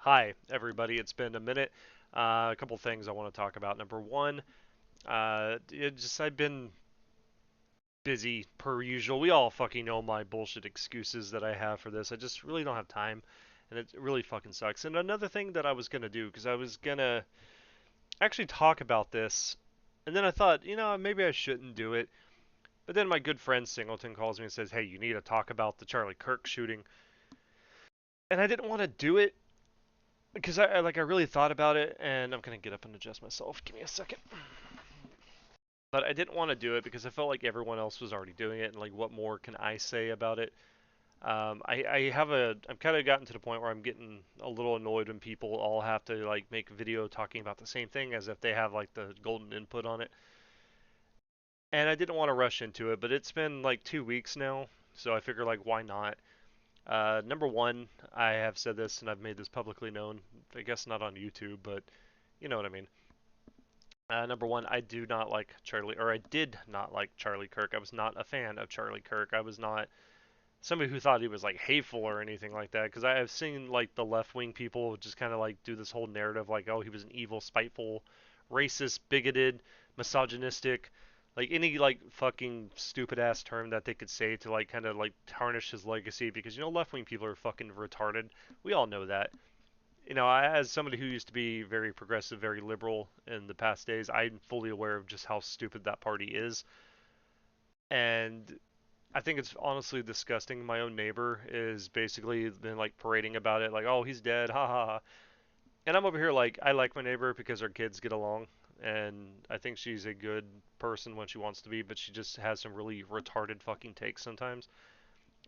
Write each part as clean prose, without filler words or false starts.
Hi, everybody. It's been a minute. A couple things I want to talk about. Number one, I've been busy per usual. We all fucking know my bullshit excuses that I have for this. I just really don't have time, and it really fucking sucks. And another thing that I was gonna do, because I was gonna actually talk about this, and then I thought, maybe I shouldn't do it. But then my good friend Singleton calls me and says, "Hey, you need to talk about the Charlie Kirk shooting," and I didn't want to do it because I really thought about it, and I'm gonna get up and adjust myself. Give me a second. But I didn't want to do it because I felt like everyone else was already doing it, and like, what more can I say about it? I've kind of gotten to the point where I'm getting a little annoyed when people all have to like make a video talking about the same thing as if they have like the golden input on it. And I didn't want to rush into it, but it's been like 2 weeks now, so I figured like, why not? Number one, I have said this and I've made this publicly known. I guess not on YouTube, but you know what I mean. Number one, I do not like Charlie, or I did not like Charlie Kirk. I was not a fan of Charlie Kirk. I was not somebody who thought he was like hateful or anything like that. Because I have seen like the left wing people just kind of like do this whole narrative like, oh, he was an evil, spiteful, racist, bigoted, misogynistic, like any like fucking stupid ass term that they could say to like kind of like tarnish his legacy. Because left wing people are fucking retarded. We all know that. As somebody who used to be very progressive, very liberal in the past days, I'm fully aware of just how stupid that party is. And I think it's honestly disgusting. My own neighbor is basically been like parading about it, like, oh, he's dead, ha ha ha. And I'm over here like, I like my neighbor because our kids get along, and I think she's a good person when she wants to be, but she just has some really retarded fucking takes sometimes.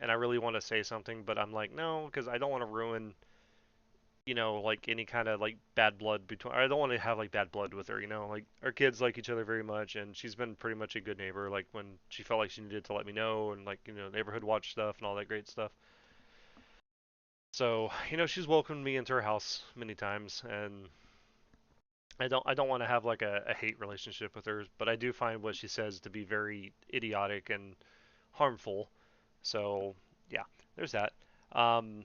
And I really want to say something, but I'm like, no, because I don't want to ruin like any kind of like bad blood between. I don't want to have like bad blood with her. Like our kids like each other very much, and she's been pretty much a good neighbor. Like when she felt like she needed to let me know, and like neighborhood watch stuff and all that great stuff. So she's welcomed me into her house many times, and I don't want to have like a hate relationship with her, but I do find what she says to be very idiotic and harmful. So yeah, there's that. Um,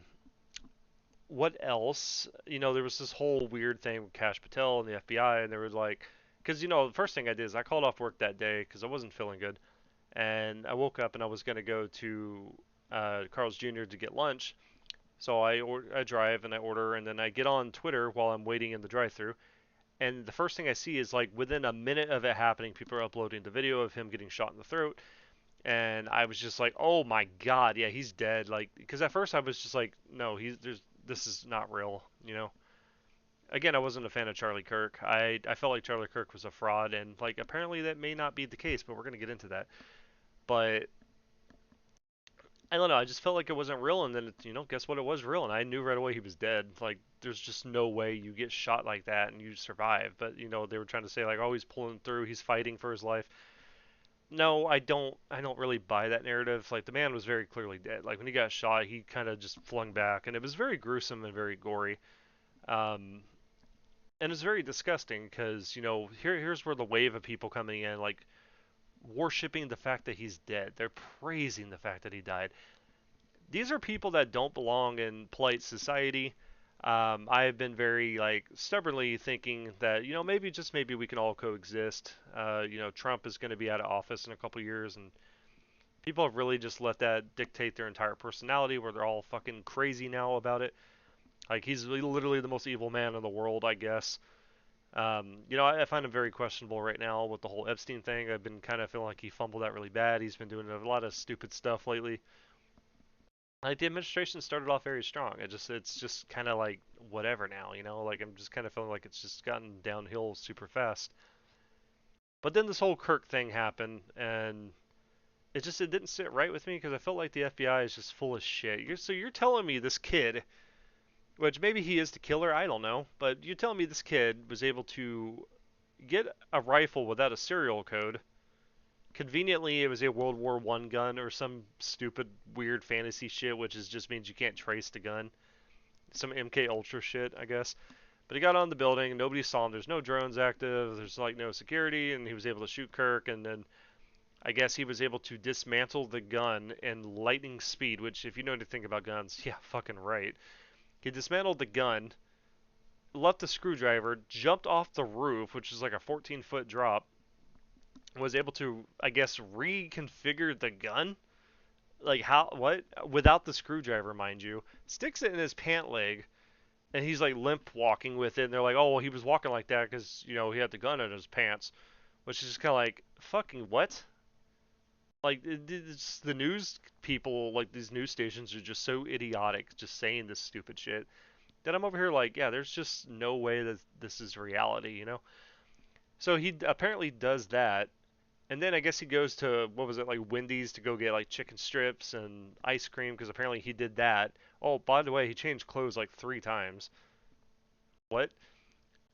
what else? There was this whole weird thing with Cash Patel and the FBI, and there was like, because the first thing I did is I called off work that day because I wasn't feeling good, and I woke up and I was gonna go to Carl's Jr. to get lunch. So I drive and I order, and then I get on Twitter while I'm waiting in the drive-through, and the first thing I see is like within a minute of it happening, people are uploading the video of him getting shot in the throat, and I was just like, oh my god, yeah, he's dead. Like, because at first I was just like, no, this is not real. Again, I wasn't a fan of Charlie Kirk. I felt like Charlie Kirk was a fraud, and like apparently that may not be the case, but we're gonna get into that. But I don't know. I just felt like it wasn't real, and then guess what? It was real, and I knew right away he was dead. Like, there's just no way you get shot like that and you survive. But they were trying to say like, oh, he's pulling through, he's fighting for his life. No, I don't. I don't really buy that narrative. Like, the man was very clearly dead. Like when he got shot, he kind of just flung back, and it was very gruesome and very gory. Um, and it's very disgusting because here's where the wave of people coming in like worshiping the fact that he's dead. They're praising the fact that he died. These are people that don't belong in polite society. I have been very like stubbornly thinking that maybe just maybe we can all coexist. Trump is going to be out of office in a couple years, and people have really just let that dictate their entire personality, where they're all fucking crazy now about it. Like he's literally the most evil man in the world, I guess. I find him very questionable right now with the whole Epstein thing. I've been kind of feeling like he fumbled that really bad. He's been doing a lot of stupid stuff lately. Like the administration started off very strong. It's just kind of like whatever now. Like I'm just kind of feeling like it's just gotten downhill super fast. But then this whole Kirk thing happened, and it didn't sit right with me because I felt like the FBI is just full of shit. So you're telling me this kid, which maybe he is the killer, I don't know, but you're telling me this kid was able to get a rifle without a serial code. Conveniently, it was a World War One gun or some stupid, weird fantasy shit, which just means you can't trace the gun. Some MK Ultra shit, I guess. But he got on the building, nobody saw him. There's no drones active. There's like no security, and he was able to shoot Kirk. And then I guess he was able to dismantle the gun in lightning speed. Which, if you know anything about guns, yeah, fucking right. He dismantled the gun, left the screwdriver, jumped off the roof, which is like a 14-foot drop, was able to, I guess, reconfigure the gun. Like how? What? Without the screwdriver, mind you. Sticks it in his pant leg, and he's like limp walking with it. And they're like, oh, well, he was walking like that because he had the gun in his pants, which is just kind of like fucking what? Like it's the news people, like these news stations are just so idiotic, just saying this stupid shit. That I'm over here like, yeah, there's just no way that this is reality. So he apparently does that, and then I guess he goes to what was it like Wendy's to go get like chicken strips and ice cream because apparently he did that. Oh, by the way, he changed clothes like 3 times. What?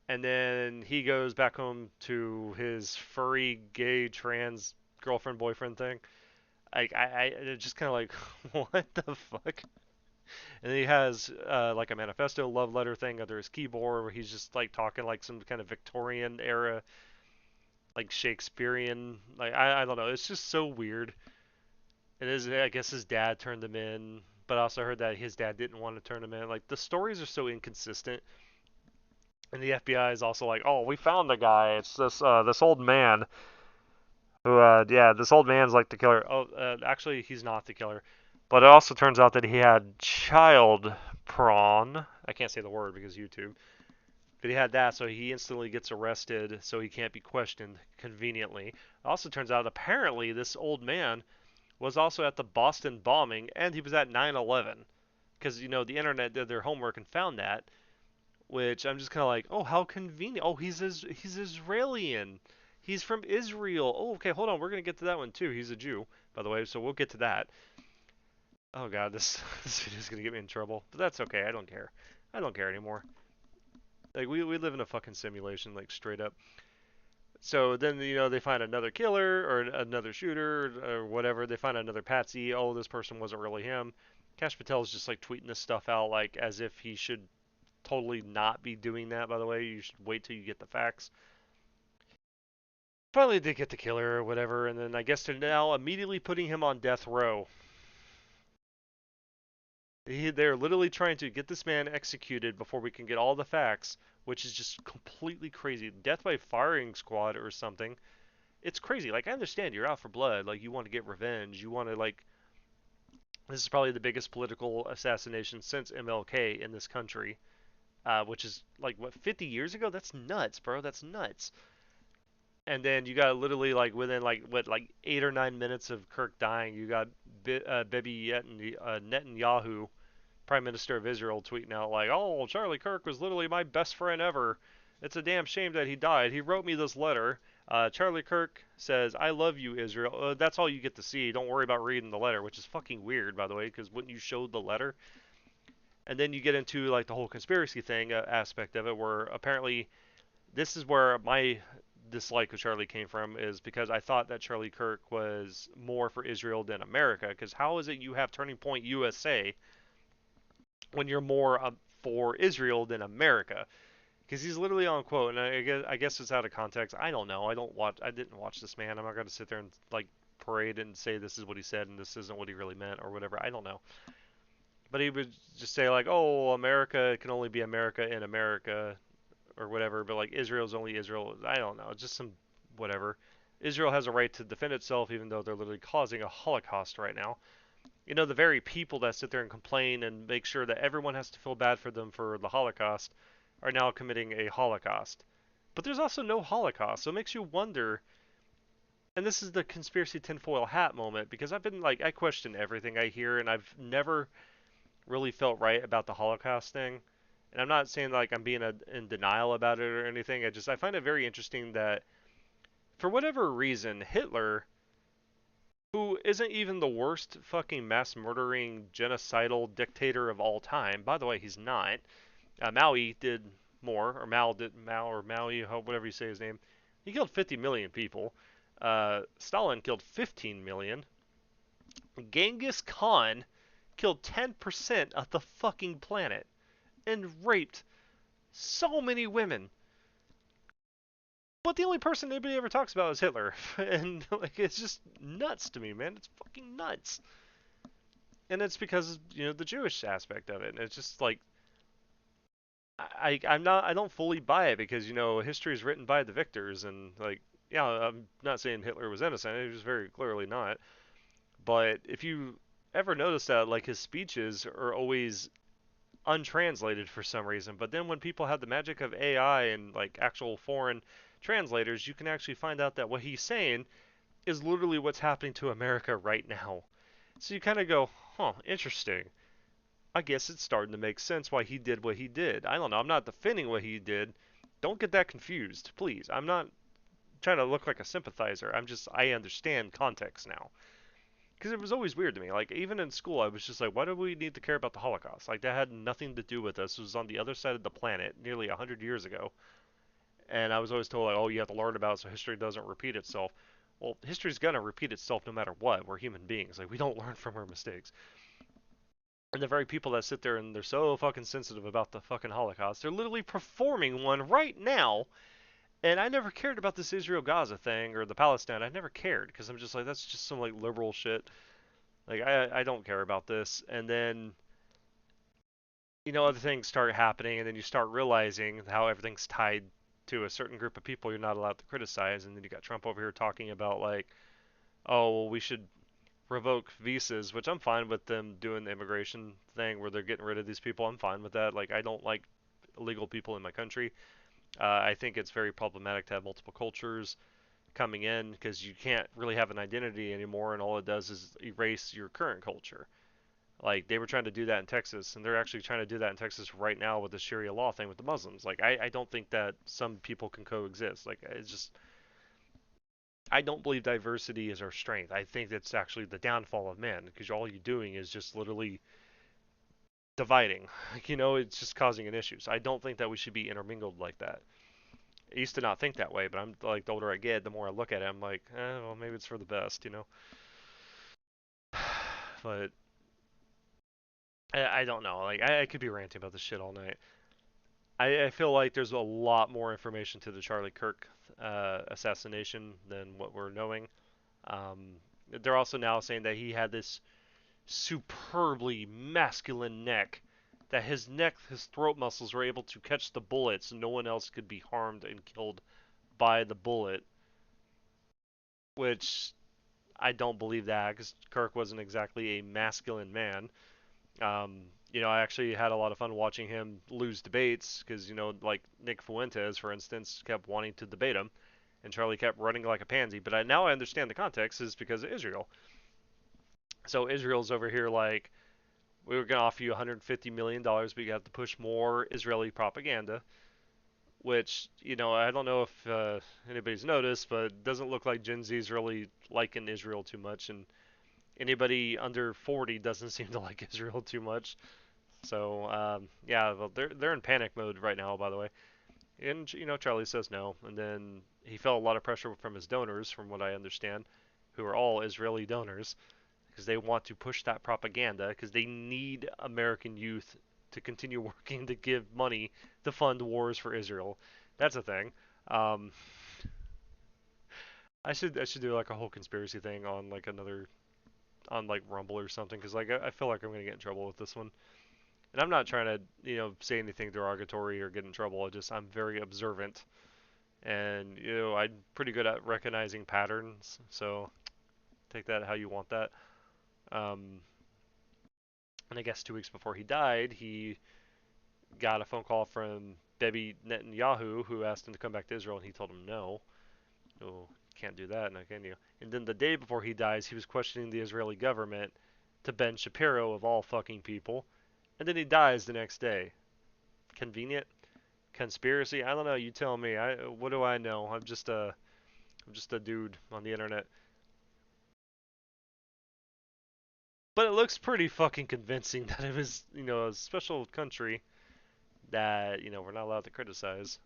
And then he goes back home to his furry gay trans girlfriend boyfriend thing. I it's just kind of like what the fuck. And he has like a manifesto love letter thing under his keyboard where he's just like talking like some kind of Victorian era like Shakespearean, like I don't know. It's just so weird. It is. I guess his dad turned him in, but I also heard that his dad didn't want to turn him in. Like the stories are so inconsistent, and the FBI is also like, "Oh, we found the guy. It's this old man who yeah, this old man's like the killer. Oh, actually, he's not the killer, but it also turns out that he had child prawn. I can't say the word because YouTube. But he had that, so he instantly gets arrested, so he can't be questioned conveniently. It also turns out apparently this old man was also at the Boston bombing, and he was at 9/11 because the internet did their homework and found that. Which I'm just kind of like, oh, how convenient. Oh, he's Israeli. He's from Israel. Oh, okay, hold on. We're gonna get to that one too. He's a Jew, by the way, so we'll get to that. Oh god, this this video is gonna get me in trouble, but that's okay. I don't care. I don't care anymore. Like we live in a fucking simulation, like straight up. So then they find another killer or another shooter or whatever. They find another patsy. Oh, this person wasn't really him. Cash Patel's just like tweeting this stuff out like as if he should totally not be doing that. By the way, you should wait till you get the facts. Finally, they get the killer or whatever, and then I guess they're now immediately putting him on death row. They're literally trying to get this man executed before we can get all the facts, which is just completely crazy. Death by firing squad or something. It's crazy. Like I understand you're out for blood, like you want to get revenge, you want to like. This is probably the biggest political assassination since MLK in this country, which is like what 50 years ago. That's nuts, bro. That's nuts. And then you got literally like within like what like 8 or 9 minutes of Kirk dying, you got Bibi Netanyahu, Prime Minister of Israel, tweeting out like, "Oh, Charlie Kirk was literally my best friend ever. It's a damn shame that he died. He wrote me this letter. Charlie Kirk says, I love you, Israel." That's all you get to see. Don't worry about reading the letter, which is fucking weird, by the way, because when you showed the letter, and then you get into like the whole conspiracy thing aspect of it, where apparently this is where my dislike of Charlie came from, is because I thought that Charlie Kirk was more for Israel than America. Because how is it you have Turning Point USA when you're more for Israel than America? Because he's literally on quote, and I guess it's out of context. I don't know. I didn't watch this man. I'm not going to sit there and like parade and say this is what he said and this isn't what he really meant or whatever. I don't know. But he would just say like, "Oh, America can only be America in America," or whatever. But like Israel's only Israel. I don't know. Just some whatever. Israel has a right to defend itself, even though they're literally causing a Holocaust right now. The very people that sit there and complain and make sure that everyone has to feel bad for them for the Holocaust are now committing a Holocaust. But there's also no Holocaust, so it makes you wonder. And this is the conspiracy tinfoil hat moment, because I've been like, I question everything I hear, and I've never really felt right about the Holocaust thing. And I'm not saying like I'm being in denial about it or anything. I find it very interesting that for whatever reason, Hitler, who isn't even the worst fucking mass murdering genocidal dictator of all time, by the way, he's not. Maui did more, or Maui, whatever you say his name. He killed 50 million people. Stalin killed 15 million. Genghis Khan killed 10% of the fucking planet and raped so many women. But the only person anybody ever talks about is Hitler. And like it's just nuts to me, man. It's fucking nuts. And it's because, the Jewish aspect of it. And it's just like I don't fully buy it because history is written by the victors, and like, yeah, I'm not saying Hitler was innocent. He was very clearly not. But if you ever notice that, like, his speeches are always untranslated for some reason. But then when people have the magic of AI and like actual foreign translators, you can actually find out that what he's saying is literally what's happening to America right now. So you kind of go, huh, interesting. I guess it's starting to make sense why he did what he did. I don't know. I'm not defending what he did. Don't get that confused, please. I'm not trying to look like a sympathizer. I understand context now. Because it was always weird to me. Like, even in school, I was just like, why do we need to care about the Holocaust? Like, that had nothing to do with us. It was on the other side of the planet nearly 100 years ago. And I was always told, like, oh, you have to learn about it so history doesn't repeat itself. Well, history's going to repeat itself no matter what. We're human beings. Like, we don't learn from our mistakes. And the very people that sit there and they're so fucking sensitive about the fucking Holocaust, they're literally performing one right now. And I never cared about this Israel Gaza thing or the Palestine. I never cared because I'm just like, that's just some like liberal shit. Like, I don't care about this. And then, other things start happening, and then you start realizing how everything's tied to a certain group of people you're not allowed to criticize. And then you got Trump over here talking about, like, oh, well, we should revoke visas, which I'm fine with them doing the immigration thing where they're getting rid of these people. I'm fine with that. Like, I don't like illegal people in my country. I think it's very problematic to have multiple cultures coming in because you can't really have an identity anymore, and all it does is erase your current culture. Like, they were trying to do that in Texas, and they're actually trying to do that in Texas right now with the Sharia law thing with the Muslims. Like, I don't think that some people can coexist. Like, it's just, I don't believe diversity is our strength. I think that's actually the downfall of man because all you're doing is just literally dividing. Like, it's just causing an issue. So I don't think that we should be intermingled like that. I used to not think that way, but I'm like, the older I get, the more I look at it, I'm like, well, maybe it's for the best. But I don't know. Like, I could be ranting about this shit all night. I feel like there's a lot more information to the Charlie Kirk assassination than what we're knowing. They're also now saying that he had this superbly masculine neck, that his throat muscles were able to catch the bullets, and no one else could be harmed and killed by the bullet. Which I don't believe that because Kirk wasn't exactly a masculine man. I actually had a lot of fun watching him lose debates because, like Nick Fuentes, for instance, kept wanting to debate him, and Charlie kept running like a pansy. But now I understand the context is because of Israel. So Israel's over here like, we were going to offer you $150 million, but you have to push more Israeli propaganda. Which, I don't know if anybody's noticed, but it doesn't look like Gen Z is really liking Israel too much, and anybody under 40 doesn't seem to like Israel too much. So yeah, well, they're in panic mode right now, by the way. And Charlie says no, and then he felt a lot of pressure from his donors, from what I understand, who are all Israeli donors, because they want to push that propaganda, because they need American youth to continue working to give money to fund wars for Israel. That's a thing. Um, I should do like a whole conspiracy thing on like another on like Rumble or something, because like I feel like I'm gonna get in trouble with this one. And I'm not trying to, say anything derogatory or get in trouble. I'm very observant, and I'm pretty good at recognizing patterns. So take that how you want that. Um, and I guess 2 weeks before he died, he got a phone call from Bibi Netanyahu, who asked him to come back to Israel, and he told him no. No, can't do that, now can you? And then the day before he dies, he was questioning the Israeli government to Ben Shapiro of all fucking people, and then he dies the next day. Convenient? Conspiracy? I don't know. You tell me. What do I know? I'm just a dude on the internet. But it looks pretty fucking convincing that it was, a special country that, we're not allowed to criticize.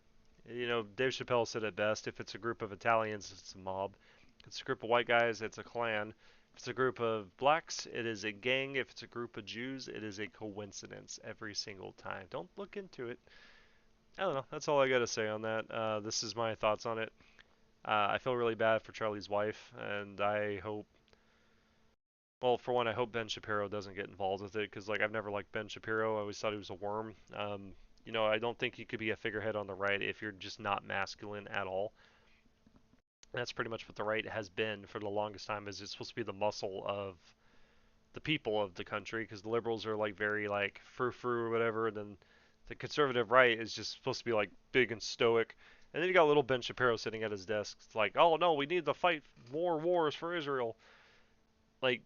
Dave Chappelle said it best. If it's a group of Italians, it's a mob. If it's a group of white guys, it's a clan. If it's a group of blacks, it is a gang. If it's a group of Jews, it is a coincidence every single time. Don't look into it. I don't know. That's all I got to say on that. This is my thoughts on it. I feel really bad for Charlie's wife, and I hope, well, for one, I hope Ben Shapiro doesn't get involved with it because, like, I've never liked Ben Shapiro. I always thought he was a worm. I don't think you could be a figurehead on the right if you're just not masculine at all. That's pretty much what the right has been for the longest time. Is it's supposed to be the muscle of the people of the country, because the liberals are like very like frou frou or whatever, and then the conservative right is just supposed to be like big and stoic. And then you got little Ben Shapiro sitting at his desk, it's like, oh no, we need to fight more wars for Israel. Like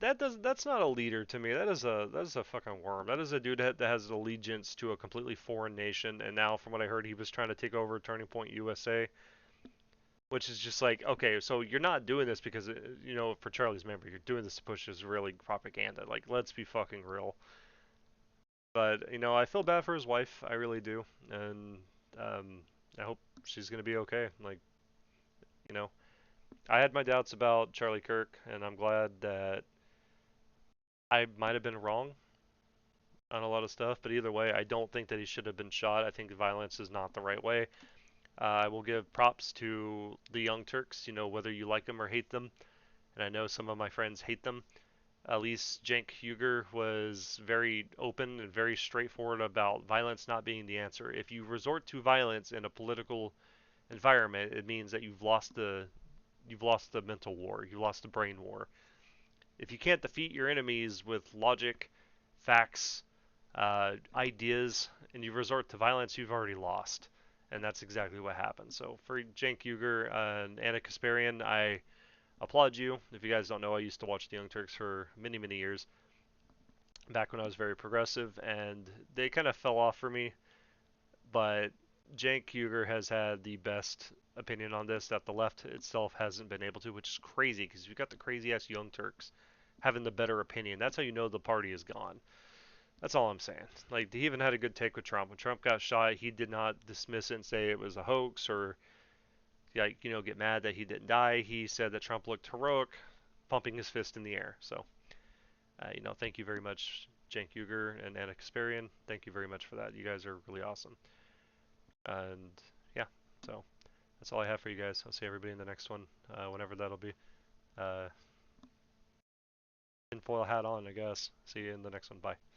that's not a leader to me. That is a fucking worm. That is a dude that has allegiance to a completely foreign nation. And now, from what I heard, he was trying to take over Turning Point USA, which is just like, okay, so you're not doing this because for Charlie's member, you're doing this to push Israeli propaganda. Like, let's be fucking real. But I feel bad for his wife. I really do, and um, I hope she's gonna be okay. Like, you know, I had my doubts about Charlie Kirk, and I'm glad that I might have been wrong on a lot of stuff. But either way, I don't think that he should have been shot. I think violence is not the right way. I will give props to the Young Turks. Whether you like them or hate them, and I know some of my friends hate them. At least Cenk Uygur was very open and very straightforward about violence not being the answer. If you resort to violence in a political environment, it means that you've lost the mental war, you've lost the brain war. If you can't defeat your enemies with logic, facts, ideas, and you resort to violence, you've already lost. And that's exactly what happened. So for Cenk Uygur and Anna Kasparian, I applaud you. If you guys don't know, I used to watch the Young Turks for many, many years back when I was very progressive, and they kind of fell off for me. But Cenk Uygur has had the best opinion on this that the left itself hasn't been able to, which is crazy because you've got the crazy ass Young Turks having the better opinion. That's how you know the party is gone. That's all I'm saying. Like, he even had a good take with Trump. When Trump got shot, he did not dismiss it and say it was a hoax or, like, get mad that he didn't die. He said that Trump looked heroic, pumping his fist in the air. So, thank you very much, Cenk Uygur and Anna Kasparian. Thank you very much for that. You guys are really awesome. And yeah, so that's all I have for you guys. I'll see everybody in the next one, whenever that'll be. Uh, tinfoil hat on, I guess. See you in the next one. Bye.